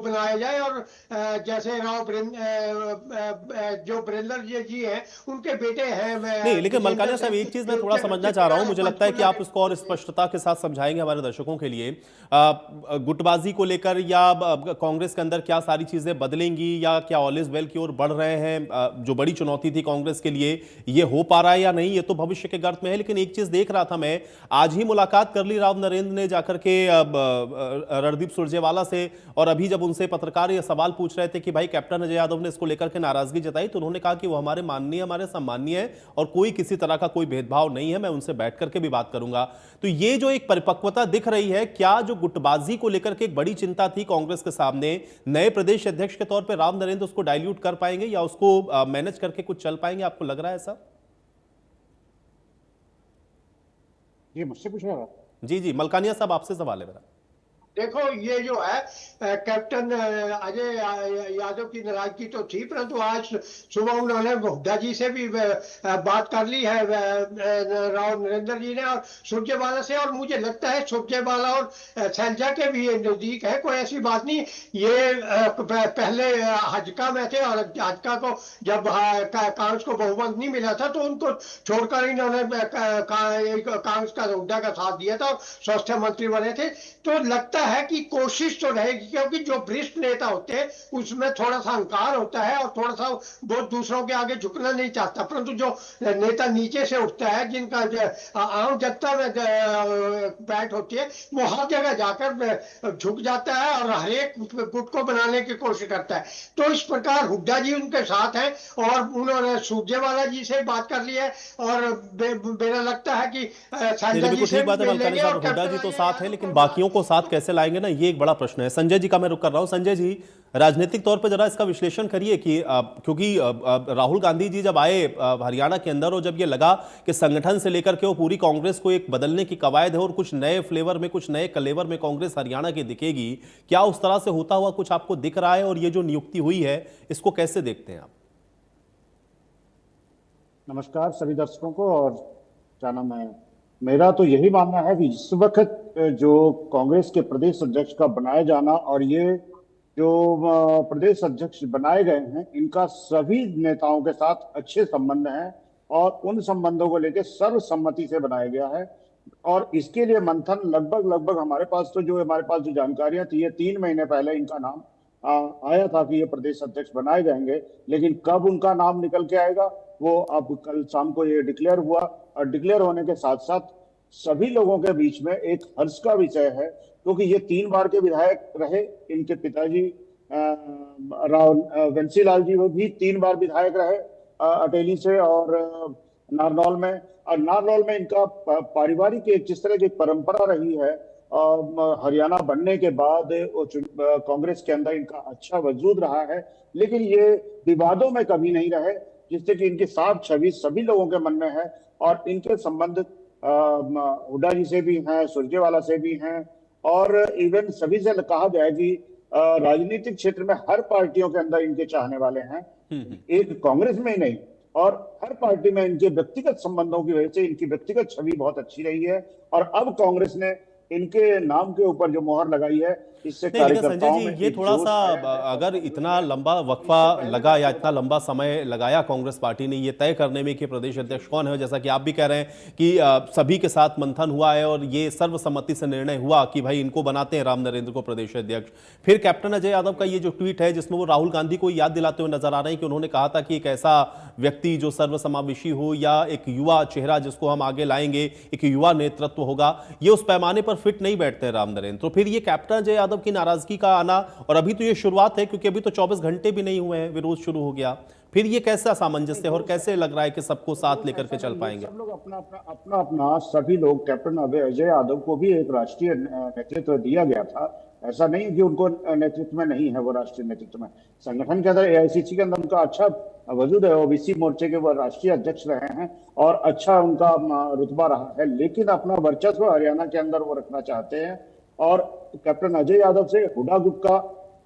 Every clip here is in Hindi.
बनाया जाए और जैसे जो ब्रेलर जी हैं उनके बेटे हैं नहीं, लेकिन विजेंद्र मलकानिया साहब, सिंह, एक चीज मैं जो थोड़ा समझना चाह रहा हूं, मुझे लगता है कि पंचकुला आप के। इसको और स्पष्टता के साथ समझाएंगे हमारे दर्शकों के लिए। गुटबाजी को लेकर या कांग्रेस के अंदर क्या सारी चीजें बदलेंगी, या क्या ऑल इज वेल की ओर बढ़ रहे हैं? जो बड़ी चुनौती थी कांग्रेस के लिए, ये हो पा रहा है या नहीं, ये तो भविष्य के गर्त में है। लेकिन एक चीज देख रहा था मैं, आज ही मुलाकात कर ली राव नरेंद्र ने जाकर के रणदीप सुरजेवाला से, और अभी जब उनसे पत्रकार ये सवाल पूछ रहे थे कि भाई कैप्टन अजय यादव ने इसको लेकर के नाराजगी जताई, तो उन्होंने कहा कि वो हमारे माननीय, हमारे सम्मानीय है और कोई किसी तरह का कोई भेदभाव नहीं है, मैं उनसे बैठ करके भी बात करूंगा। तो ये जो एक परिपक्वता दिख रही है, क्या जो गुटबाजी को लेकर के एक बड़ी चिंता थी कांग्रेस के सामने, नए प्रदेश अध्यक्ष के तौर पर राव नरेंद्र उसको डाइल्यूट कर पाएंगे या उसको मैनेज करके कुछ चल पाएंगे? आपको लग रहा है ऐसा? ये मुझसे पूछ रहा है? जी जी, मलकानिया साहब, आपसे सवाल है मेरा। देखो, ये जो है कैप्टन अजय यादव की नाराजगी तो थी, परंतु आज सुबह उन्होंने हुड्डा जी से भी बात कर ली है, राव नरेंद्र जी ने, और सुरजेवाला से। और मुझे लगता है सुरजेवाला और शैलजा के भी ये नजदीक है, कोई ऐसी बात नहीं। ये पहले हजका में थे, और हजका को जब कांग्रेस को बहुमत नहीं मिला था तो उनको छोड़कर इन्होंने कांग्रेस का हुड्डा का साथ दिया था और स्वास्थ्य मंत्री बने थे। तो लगता है कि कोशिश तो रहेगी, क्योंकि जो वरिष्ठ नेता होते हैं उसमें थोड़ा सा अहंकार होता है और थोड़ा सा वो दूसरों के आगे झुकना नहीं चाहता, परंतु जो नेता नीचे से उठता है, जिनका आम जनता में बैठ होती है, वो हर जगह जाकर झुक जाता है और हर एक गुट को बनाने की कोशिश करता है। तो इस प्रकार हुड्डा जी उनके साथ हैं, और उन्होंने सुरजेवाला जी से बात कर ली है, और मेरा लगता है कि नहीं संजय नहीं, जी बिल्कुल से ठीक भी बात है मिल मलकानी लेंगे और साहब, हुड्डा कैप्टन जी तो अजय साथ है, यादव लेकिन को बाकियों को साथ कैसे लाएंगे ना, ये एक बड़ा प्रश्न है। संजय जी का मैं रुक कर रहा हूं। संजय जी, राजनीतिक तौर पर जरा इसका विश्लेषण करिए कि क्योंकि राहुल गांधी जी जब आए हरियाणा के अंदर, और जब ये लगा कि संगठन से लेकर के वो पूरी कांग्रेस को एक बदलने की कवायद है और कुछ नए फ्लेवर में, कुछ नए कलेवर में कांग्रेस हरियाणा की दिखेगी, क्या उस तरह से होता हुआ कुछ आपको दिख रहा है? और ये जो नियुक्ति हुई है, इसको कैसे देखते हैं आप? नमस्कार सभी दर्शकों को। और क्या नाम है, मेरा तो यही मानना है कि इस वक्त जो कांग्रेस के प्रदेश अध्यक्ष का बनाया जाना, और ये जो प्रदेश अध्यक्ष बनाए गए हैं, इनका सभी नेताओं के साथ अच्छे संबंध हैं, और उन संबंधों को लेकर सर्वसम्मति से बनाया गया है। और इसके लिए मंथन लगभग लगभग हमारे पास जो जानकारियां थी, ये 3 महीने पहले इनका नाम आया था कि ये प्रदेश अध्यक्ष बनाए जाएंगे। लेकिन कब उनका नाम निकल के आएगा, वो अब कल शाम को ये डिक्लेयर हुआ। और डिक्लेयर होने के साथ साथ सभी लोगों के बीच में एक हर्ष का विषय है, क्योंकि ये 3 बार के विधायक रहे। इनके पिताजी राव बंसीलाल जी, वो भी 3 बार विधायक रहे अटेली से और नारनौल में। और नारनौल में इनका पारिवारिक एक जिस तरह की परंपरा रही है, हरियाणा बनने के बाद कांग्रेस के अंदर इनका अच्छा वजूद रहा है। लेकिन ये विवादों में कभी नहीं रहे, जिससे कि इनकी साफ छवि सभी लोगों के मन में है। और इनके संबंध हुड्डा जी से भी हैं, सुरजेवाला से भी हैं, और इवन सभी से कहा जाए कि राजनीतिक क्षेत्र में हर पार्टियों के अंदर इनके चाहने वाले हैं, एक कांग्रेस में ही नहीं, और हर पार्टी में इनके व्यक्तिगत संबंधों की वजह से इनकी व्यक्तिगत छवि बहुत अच्छी रही है। और अब कांग्रेस ने इनके नाम के ऊपर जो मोहर लगाई है, इससे नहीं, लेकिन संजय कार्यकर्ताओं जी, में ये एक थोड़ा जोश सा आया है। अगर और इतना लंबा वक्फा इससे पहले लगा या मैं इतना बता लंबा समय लगाया कांग्रेस पार्टी ने ये तय करने में कि प्रदेश अध्यक्ष कौन है, जैसा कि आप भी कह रहे हैं कि सभी के साथ मंथन हुआ है और ये सर्वसम्मति से निर्णय हुआ कि भाई इनको बनाते हैं राम नरेंद्र को प्रदेश अध्यक्ष। फिर कैप्टन अजय यादव का ये जो ट्वीट है, जिसमें वो राहुल गांधी को याद दिलाते हुए नजर आ रहे हैं कि उन्होंने कहा था कि एक ऐसा व्यक्ति जो सर्वसमावेशी हो, या एक युवा चेहरा जिसको हम आगे लाएंगे, एक युवा नेतृत्व होगा, ये उस पैमाने पर फिट नहीं बैठते हैं राम नरेंद्र। तो फिर ये कैप्टन अजय यादव की नाराजगी का आना, और अभी तो ये शुरुआत है क्योंकि अभी तो 24 घंटे भी नहीं हुए हैं, विरोध शुरू हो गया, फिर ये कैसा सामंजस्य और कैसे लग रहा है कि सबको साथ लेकर के चल पाएंगे? सब लोग अपना सभी लोग, कैप्टन अजय यादव को भी एक राष्ट्रीय नेतृत्व दिया गया था। ऐसा नहीं है कि उनको नेतृत्व में नहीं है, वो राष्ट्रीय नेतृत्व में संगठन के अंदर, एआईसीसी के अंदर उनका अच्छा वजूद है। ओबीसी मोर्चे के वो राष्ट्रीय अध्यक्ष रहे हैं और अच्छा उनका रुतबा रहा है। लेकिन अपना वर्चस्व हरियाणा के अंदर वो रखना चाहते हैं। और कैप्टन अजय यादव से हुड्डा गुट का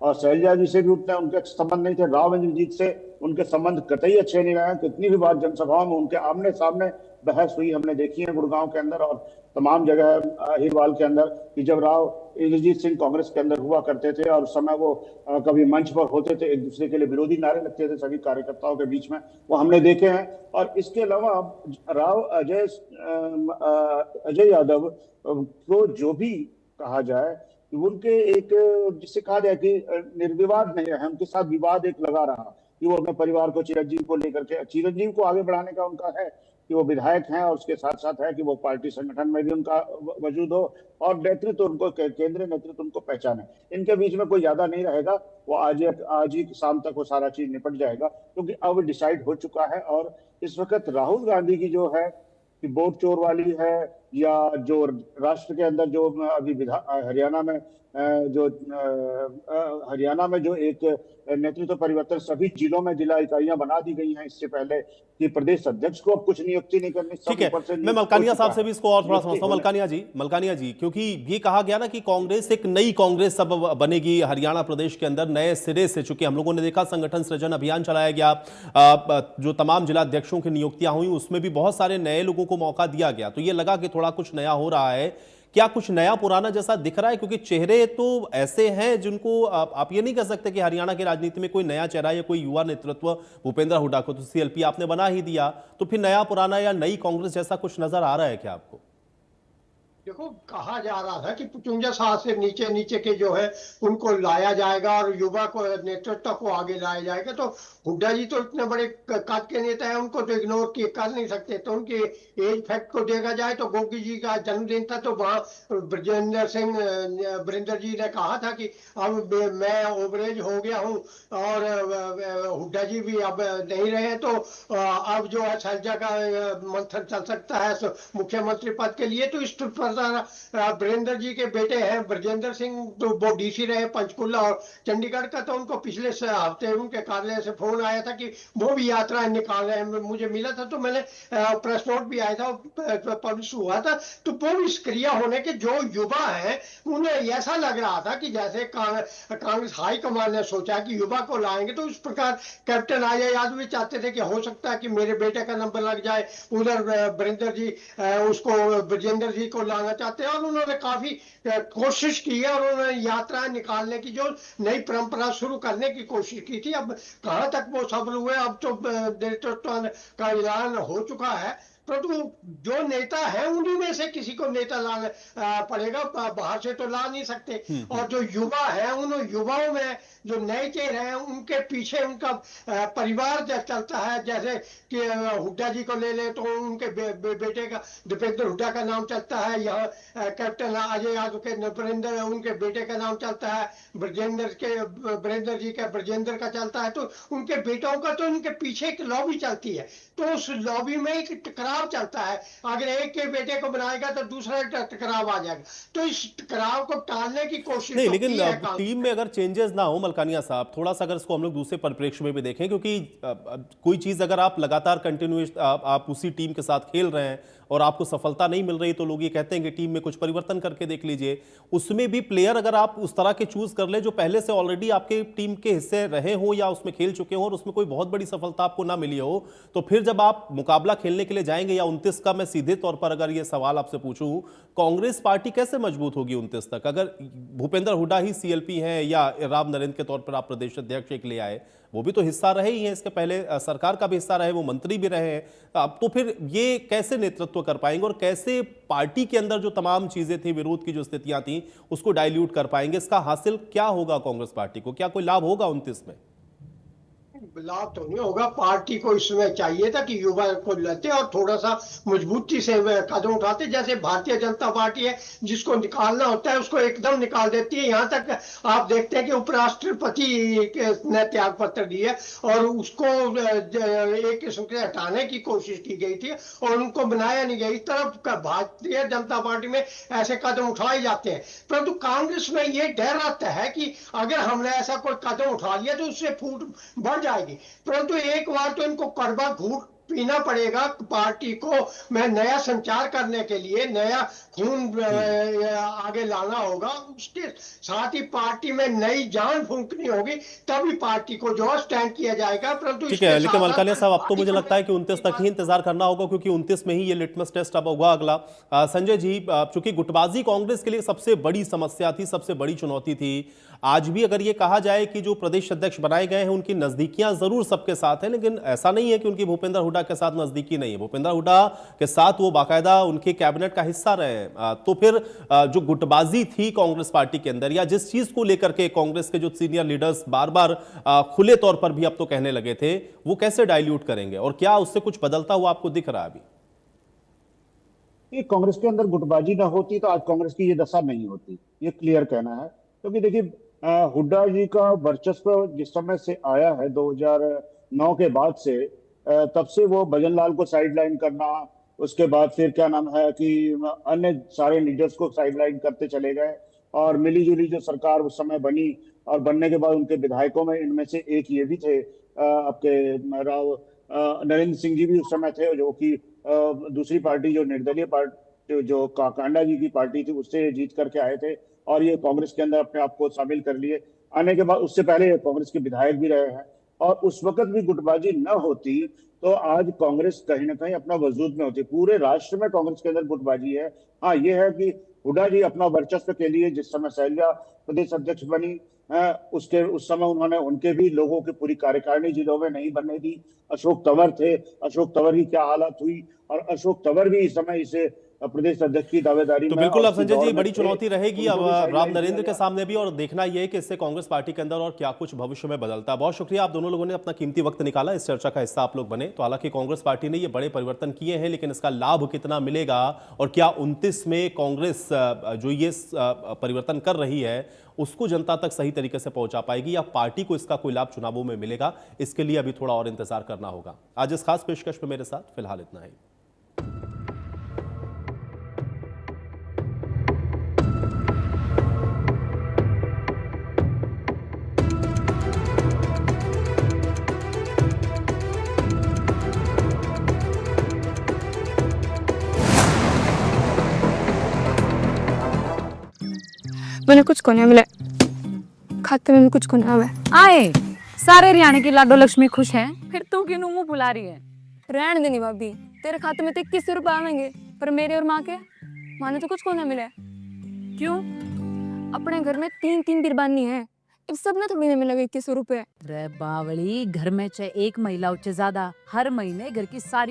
और शैलजा जी से भी उतने उनके संबंध नहीं थे। राव इंद्रजीत से उनके संबंध कतई अच्छे नहीं रहे। कितनी भी बार जनसभाओं में उनके आमने सामने बहस हुई हमने देखी है गुड़गांव के अंदर और तमाम जगह हिरवाल के अंदर, कि जब राव इंद्रजीत सिंह कांग्रेस के अंदर हुआ करते थे और उस समय वो कभी मंच पर होते थे, एक दूसरे के लिए विरोधी नारे लगते थे सभी कार्यकर्ताओं के बीच में, वो हमने देखे हैं। और इसके अलावा राव अजय यादव को जो भी कहा जाए, उनके एक जिसे कहा जाए कि निर्विवाद नहीं रहे, उनके साथ विवाद एक लगा रहा कि वो अपने परिवार को, चिरंजीव को लेकर के, चिरंजीव को आगे बढ़ाने का उनका है कि वो विधायक हैं और उसके साथ साथ है कि वो पार्टी संगठन में भी उनका वजूद हो और नेतृत्व उनको, केंद्रीय नेतृत्व उनको पहचाने। इनके बीच में कोई ज्यादा नहीं रहेगा, वो आज ही शाम तक वो सारा चीज निपट जाएगा, क्योंकि अब डिसाइड हो चुका है। और इस वक्त राहुल गांधी की जो है कि वोट चोर वाली है, या जो राष्ट्र के अंदर जो अभी हरियाणा में जो एक नेतृत्व परिवर्तन, सभी जिलों में जिला इकाइयां बना दी गई हैं इससे पहले कि प्रदेश अध्यक्ष को अब कुछ नियुक्ति नहीं करनी। ठीक है, मैं मलकानिया साहब से भी इसको और थोड़ा समझता हूं। मलकानिया जी, क्योंकि ये कहा गया ना कि कांग्रेस, एक नई कांग्रेस अब बनेगी हरियाणा प्रदेश के अंदर नए सिरे से, चूंकि हम लोगों ने देखा संगठन सृजन अभियान चलाया गया, जो तमाम जिला अध्यक्षों की नियुक्तियां हुई उसमें भी बहुत सारे नए लोगों को मौका दिया गया, तो ये लगा कि थोड़ा कुछ नया हो रहा है। क्या कुछ नया पुराना जैसा दिख रहा है? क्योंकि चेहरे तो ऐसे हैं जिनको आप ये नहीं कह सकते कि हरियाणा की राजनीति में कोई नया चेहरा या कोई युवा नेतृत्व, भूपेंद्र हुड्डा को तो सीएलपी आपने बना ही दिया, तो फिर नया पुराना या नई कांग्रेस जैसा कुछ नजर आ रहा है क्या आपको? देखो, कहा जा रहा था कि 55 से नीचे नीचे के जो है उनको लाया जाएगा और युवा को, नेतृत्व को आगे लाया जाएगा। तो हुड्डा जी तो इतने बड़े कद के नेता है, उनको तो इग्नोर कर नहीं सकते। तो उनके एज फैक्ट को देखा जाए तो गोगी जी का जन्मदिन था, तो वहां बरिंदर जी ने कहा था कि अब मैं ओवरेज हो गया हूं और हुड्डा जी भी अब नहीं रहे, तो अब जो है शैलजा का मंथन चल सकता है मुख्यमंत्री पद के लिए। तो इस बरिंदर जी के बेटे हैं ब्रजेंद्र सिंह, तो वो डीसी रहे पंचकुला और चंडीगढ़ का, तो उनको पिछले हफ्ते उनके कार्यालय से फोन आया था कि वो भी यात्रा निकाल रहे हैं। मुझे मिला था, तो मैंने प्रेस नोट भी आया था, पब्लिश हुआ था। तो वो भी सक्रिय होने के जो युवा हैं, उन्हें ऐसा लग रहा था कि जैसे कांग्रेस हाईकमान ने सोचा कि युवा को लाएंगे, तो इस प्रकार कैप्टन अजय यादव भी चाहते थे कि हो सकता है कि मेरे बेटे का नंबर लग जाए। उधर बरिंदर जी उसको ब्रजेंद्र जी को लाना चाहते हैं और उन्होंने काफी कोशिश की है और उन्होंने यात्राएं निकालने की, जो नई परंपरा शुरू करने की कोशिश की थी। अब कहां तक वो सफल हुए, अब तो नेतृत्व का ऐलान हो चुका है, परंतु जो नेता है उन्हीं में से किसी को नेता लाना पड़ेगा, बाहर से तो ला नहीं सकते। और जो युवा है, उन युवाओं में जो नए चेहरे हैं, उनके पीछे उनका परिवार चलता है। जैसे कि हुड्डा जी को ले ले तो उनके बेटे का, दीपेंद्र हुड्डा का नाम चलता है। यहाँ कैप्टन अजय यादव के नरेंद्र, उनके बेटे का नाम चलता है। बरिंदर जी का ब्रजेंद्र का चलता है। तो उनके बेटों का, तो उनके पीछे एक लॉबी चलती है, तो उस लॉबी में एक टकराव चलता है। अगर एक के बेटे को बनाएगा तो दूसरा टकराव आ जाएगा, तो इस टकराव को टालने की कोशिश नहीं, लेकिन टीम में अगर चेंजेस ना हो मलकानिया साहब, थोड़ा सा अगर इसको हम लोग दूसरे परिप्रेक्ष्य में भी देखें, क्योंकि कोई चीज अगर आप लगातार कंटिन्यूस आप उसी टीम के साथ खेल रहे हैं और आपको सफलता नहीं मिल रही, तो लोग ये कहते हैं कि टीम में कुछ परिवर्तन करके देख लीजिए। उसमें भी प्लेयर अगर आप उस तरह के चूज कर ले जो पहले से ऑलरेडी आपके टीम के हिस्से रहे हो या उसमें खेल चुके हो और उसमें कोई बहुत बड़ी सफलता आपको ना मिली हो, तो फिर जब आप मुकाबला खेलने के लिए जाएंगे, या 29 का मैं सीधे तौर पर अगर ये सवाल आपसे पूछूं, कांग्रेस पार्टी कैसे मजबूत होगी 29 तक? अगर भूपेंद्र हुड्डा ही सीएलपी हैं या राव नरेंद्र के तौर पर आप प्रदेश अध्यक्ष एक ले आए, वो भी तो हिस्सा रहे ही हैं, इसके पहले सरकार का भी हिस्सा रहे, वो मंत्री भी रहे हैं, अब तो फिर ये कैसे नेतृत्व कर पाएंगे और कैसे पार्टी के अंदर जो तमाम चीजें थी, विरोध की जो स्थितियां थी, उसको डाइल्यूट कर पाएंगे? इसका हासिल क्या होगा कांग्रेस पार्टी को? क्या कोई लाभ होगा 29 में? लाभ तो नहीं होगा। पार्टी को इसमें चाहिए था कि युवा को लेते और थोड़ा सा मजबूती से कदम उठाते। जैसे भारतीय जनता पार्टी है, जिसको निकालना होता है उसको एकदम निकाल देती है। यहाँ तक आप देखते हैं कि उपराष्ट्रपति ने त्याग पत्र दिया और उसको एक किस्म से हटाने की कोशिश की गई थी और उनको बनाया नहीं गया। इस तरफ भारतीय जनता पार्टी में ऐसे कदम उठाए जाते हैं, परंतु कांग्रेस में ये डर रहता है कि अगर हमने ऐसा कोई कदम उठा लिया तो उससे फूट बढ़ जाएगी। परंतु एक बार तो इनको कड़वा पीना पड़ेगा पार्टी को मैं नया संचार करने के लिए, नया खून आगे लाना होगा, उसके साथ ही पार्टी में नई जान फूंकनी होगी, तभी पार्टी को जो स्टैंड किया जाएगा। परंतु ठीक है, लेकिन मलकानिया साहब अब तो मुझे लगता है कि 29 तक ही इंतजार करना होगा, क्योंकि 29 में ही ये लिटमस टेस्ट अब होगा अगला। संजय जी, चूंकि गुटबाजी कांग्रेस के लिए सबसे बड़ी समस्या थी, सबसे बड़ी चुनौती थी, आज भी अगर ये कहा जाए कि जो प्रदेश अध्यक्ष बनाए गए हैं उनकी नजदीकियां जरूर सबके साथ हैं, लेकिन ऐसा नहीं है कि उनकी भूपेंद्र हुड्डा के साथ नजदीकी नहीं है। भूपेंद्र हुड्डा के साथ वो बाकायदा उनके कैबिनेट का हिस्सा रहे हैं। तो फिर जो गुटबाजी थी कांग्रेस पार्टी के अंदर, या जिस चीज को लेकर के कांग्रेस के जो सीनियर लीडर्स बार बार खुले तौर पर भी अब तो कहने लगे थे, वो कैसे डाइल्यूट करेंगे और क्या उससे कुछ बदलता हुआ आपको दिख रहा है अभी? ये कांग्रेस के अंदर गुटबाजी ना होती तो आज कांग्रेस की ये दशा नहीं होती, ये क्लियर कहना है। क्योंकि देखिए, हुड्डा जी का वर्चस्व जिस समय से आया है 2009 के बाद से, तब से वो भजन लाल को साइडलाइन करना, उसके बाद फिर क्या नाम है कि अन्य सारे लीडर्स को साइडलाइन करते चले गए, और मिलीजुली जो सरकार उस समय बनी, और बनने के बाद उनके विधायकों में इनमें से एक ये भी थे, आपके राव नरेंद्र सिंह जी भी उस समय थे, जो कि दूसरी पार्टी, जो निर्दलीय पार्टी, जो कांडा जी की पार्टी थी, उससे जीत करके आए थे, और ये कांग्रेस के अंदर अपने आप को शामिल कर लिए। आने के बाद उससे पहले कांग्रेस के विधायक भी रहे हैं, और उस वक्त भी गुटबाजी न होती तो आज कांग्रेस कहीं ना कहीं अपना वजूद में होती। पूरे राष्ट्र में कांग्रेस के अंदर गुटबाजी है। हाँ, ये है कि हुड्डा जी अपना वर्चस्व के लिए जिस समय शैलजा प्रदेश अध्यक्ष बनी, उसके उस समय उन्होंने उनके भी लोगों की पूरी कार्यकारिणी जिलों में नहीं बनने दी। अशोक तंवर थे, अशोक तंवर की क्या हालत हुई, और अशोक तंवर भी इस समय इसे प्रदेश अध्यक्ष की दावेदारी तो में, बिल्कुल, और अब संजय उसकी जी दौड़ बड़ी में थे, चुनौती रहेगी अब उनको भी राम sideline नरेंद्र किया के गया। सामने भी, और देखना यह है कि इससे कांग्रेस पार्टी के अंदर और क्या कुछ भविष्य में बदलता है। बहुत शुक्रिया, आप दोनों लोगों ने अपना कीमती वक्त निकाला, इस चर्चा का हिस्सा आप लोग बने। तो हालांकि कांग्रेस पार्टी ने ये बड़े परिवर्तन किए हैं, लेकिन इसका लाभ कितना मिलेगा और क्या 29 में कांग्रेस जो ये परिवर्तन कर रही है उसको जनता तक सही तरीके से पहुंचा पाएगी, या पार्टी को इसका कोई लाभ चुनावों में मिलेगा, इसके लिए अभी थोड़ा और इंतजार करना होगा। आज इस खास पेशकश में मेरे साथ फिलहाल इतना ही। मैंने कुछ को नहीं मिला, खाते में भी कुछ को नहीं आवे। आए सारे हरियाणा की लाडो लक्ष्मी खुश हैं, फिर तू क्यों मुंह बुला रही है? रहने देनी भाभी, तेरे खाते में तो 21 रुपए आवेंगे, पर मेरे और माँ के, माँ ने तो कुछ को नहीं मिला। क्यों? अपने घर में 3 बिरबानी है, अब सब ने थोड़ी नहीं मिलेगा 21 रुपए। रे बावली, घर में चाहे एक महिला हो चाहे ज्यादा, हर महीने घर की सारी